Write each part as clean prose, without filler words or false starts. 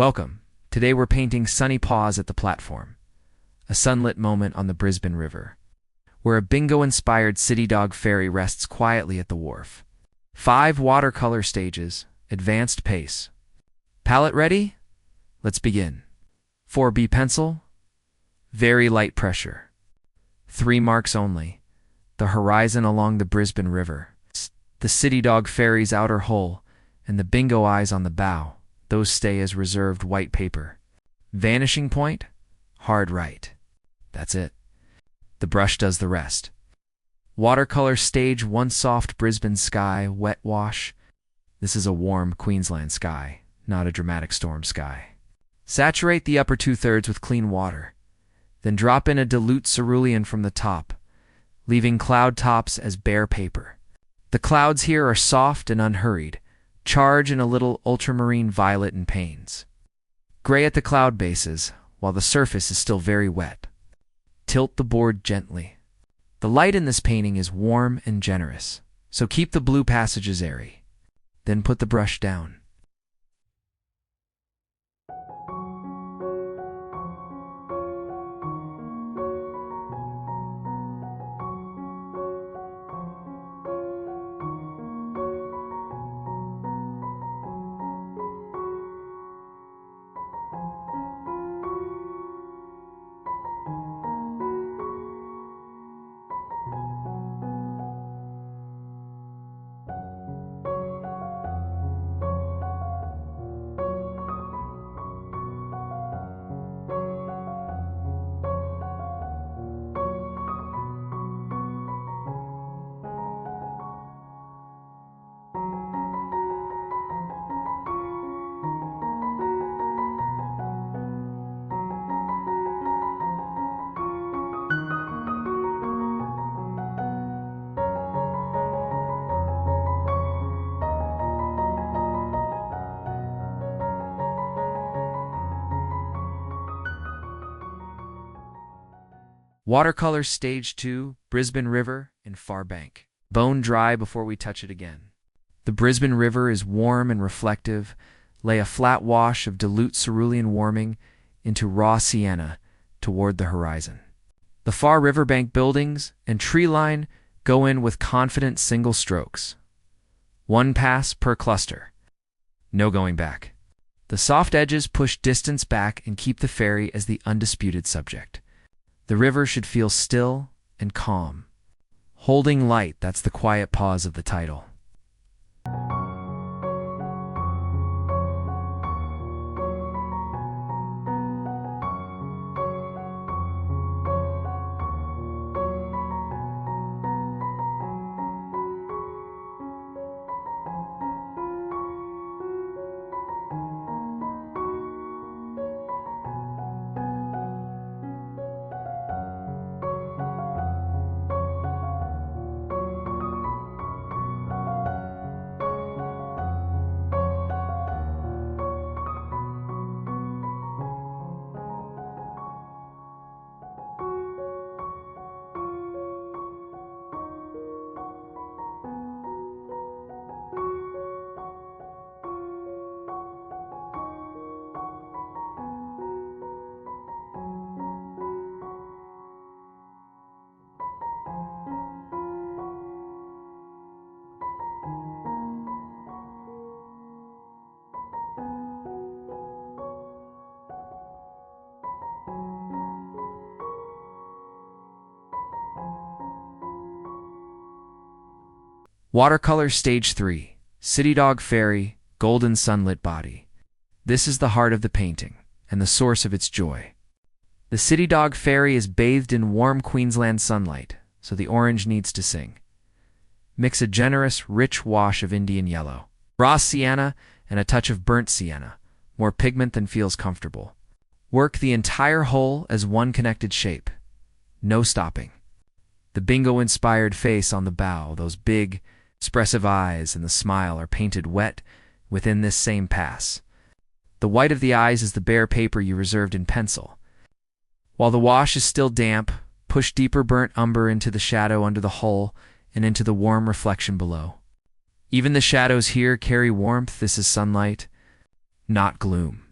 Welcome. Today we're painting Sunny Paws at the Platform, a sunlit moment on the Brisbane River, where a bingo-inspired CityDog Ferry rests quietly at the wharf. 5 watercolor stages, advanced pace. Palette ready? Let's begin. 4B pencil, very light pressure. 3 marks only, the horizon along the Brisbane River, the CityDog Ferry's outer hull, and the bingo eyes on the bow. Those stay as reserved white paper. Vanishing point, hard right. That's it. The brush does the rest. Watercolor stage 1 soft Brisbane sky, wet wash. This is a warm Queensland sky, not a dramatic storm sky. Saturate the upper 2/3 with clean water. Then drop in a dilute cerulean from the top, leaving cloud tops as bare paper. The clouds here are soft and unhurried, charge in a little ultramarine violet and panes. Gray at the cloud bases, while the surface is still very wet. Tilt the board gently. The light in this painting is warm and generous, so keep the blue passages airy. Then put the brush down. Watercolor Stage 2, Brisbane River and Far Bank. Bone dry before we touch it again. The Brisbane River is warm and reflective. Lay a flat wash of dilute cerulean warming into raw sienna toward the horizon. The far riverbank buildings and tree line go in with confident single strokes. 1 pass per cluster. No going back. The soft edges push distance back and keep the ferry as the undisputed subject. The river should feel still and calm. Holding light, that's the quiet pause of the title. Watercolor Stage 3, CityDog Ferry, golden sunlit body. This is the heart of the painting, and the source of its joy. The CityDog Ferry is bathed in warm Queensland sunlight, so the orange needs to sing. Mix a generous, rich wash of Indian yellow, raw sienna, and a touch of burnt sienna, more pigment than feels comfortable. Work the entire whole as one connected shape. No stopping. The bingo-inspired face on the bow, those big, expressive eyes and the smile are painted wet within this same pass. The white of the eyes is the bare paper you reserved in pencil. While the wash is still damp, push deeper burnt umber into the shadow under the hull and into the warm reflection below. Even the shadows here carry warmth. This is sunlight, not gloom.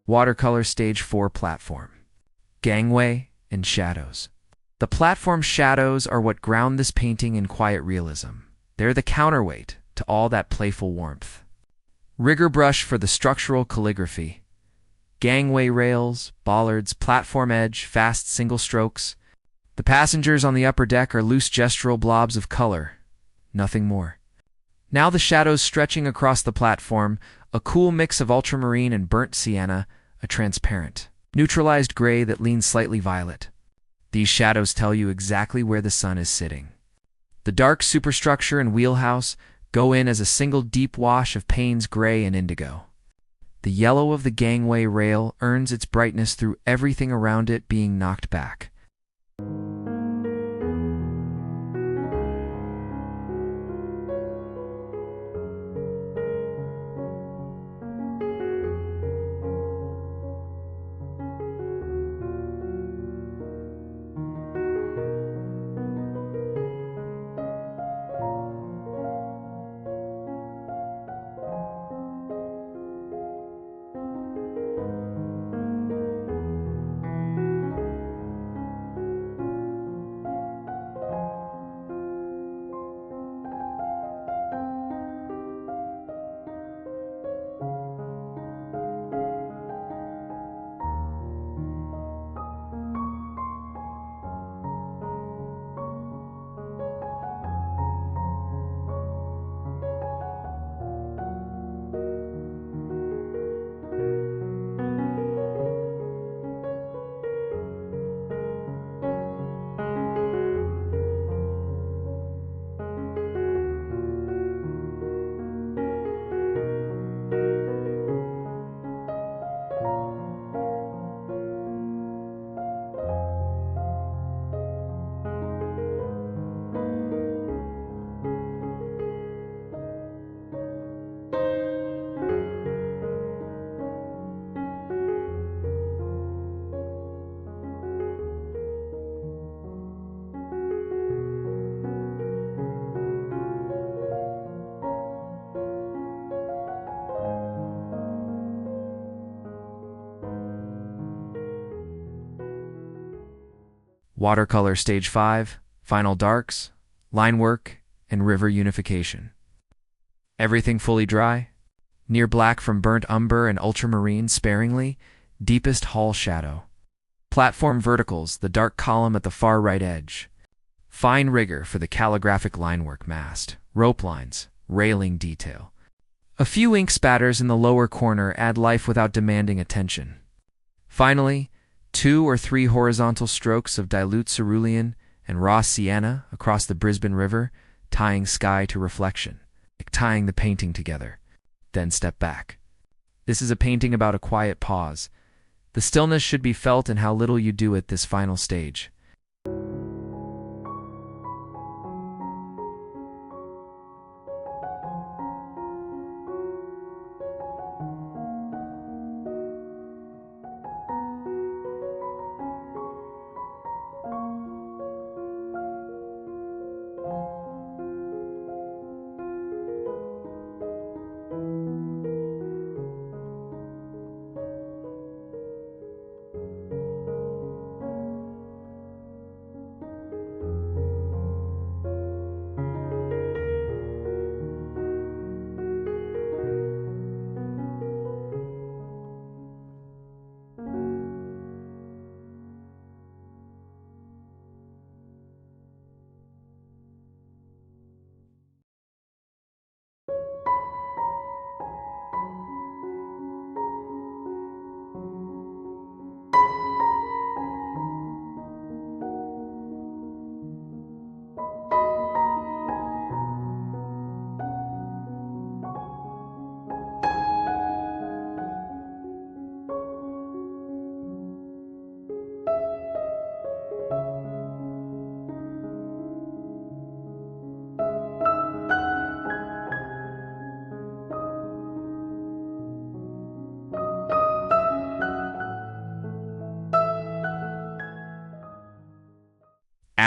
Watercolor Stage 4 Platform. Gangway and shadows. The platform shadows are what ground this painting in quiet realism. They're the counterweight to all that playful warmth. Rigger brush for the structural calligraphy. Gangway rails, bollards, platform edge, fast single strokes. The passengers on the upper deck are loose gestural blobs of color, nothing more. Now the shadows stretching across the platform, a cool mix of ultramarine and burnt sienna, a transparent, neutralized gray that leans slightly violet. These shadows tell you exactly where the sun is sitting. The dark superstructure and wheelhouse go in as a single deep wash of Payne's gray and indigo. The yellow of the gangway rail earns its brightness through everything around it being knocked back. Watercolor Stage 5, Final Darks, Line Work, and River Unification. Everything fully dry. Near black from burnt umber and ultramarine sparingly, deepest hall shadow. Platform verticals, the dark column at the far right edge. Fine rigor for the calligraphic linework mast, rope lines, railing detail. A few ink spatters in the lower corner add life without demanding attention. Finally, 2 or 3 horizontal strokes of dilute cerulean and raw sienna across the Brisbane River, tying sky to reflection, like tying the painting together. Then step back. This is a painting about a quiet pause. The stillness should be felt in how little you do at this final stage.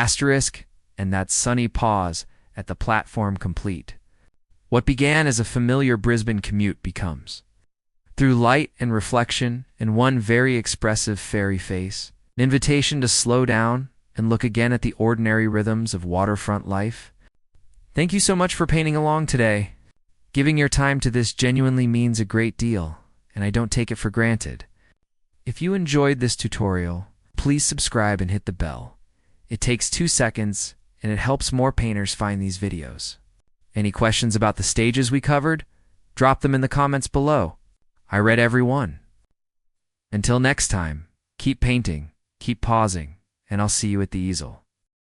Asterisk, and that sunny pause at the platform complete. What began as a familiar Brisbane commute becomes. Through through light and reflection and one very expressive fairy face, an invitation to slow down and look again at the ordinary rhythms of waterfront life. Thank you so much for painting along today. Giving your time to this genuinely means a great deal, and I don't take it for granted. If you enjoyed this tutorial, please subscribe and hit the bell. It takes 2 seconds, and it helps more painters find these videos. Any questions about the stages we covered? Drop them in the comments below. I read every one. Until next time, keep painting, keep pausing, and I'll see you at the easel.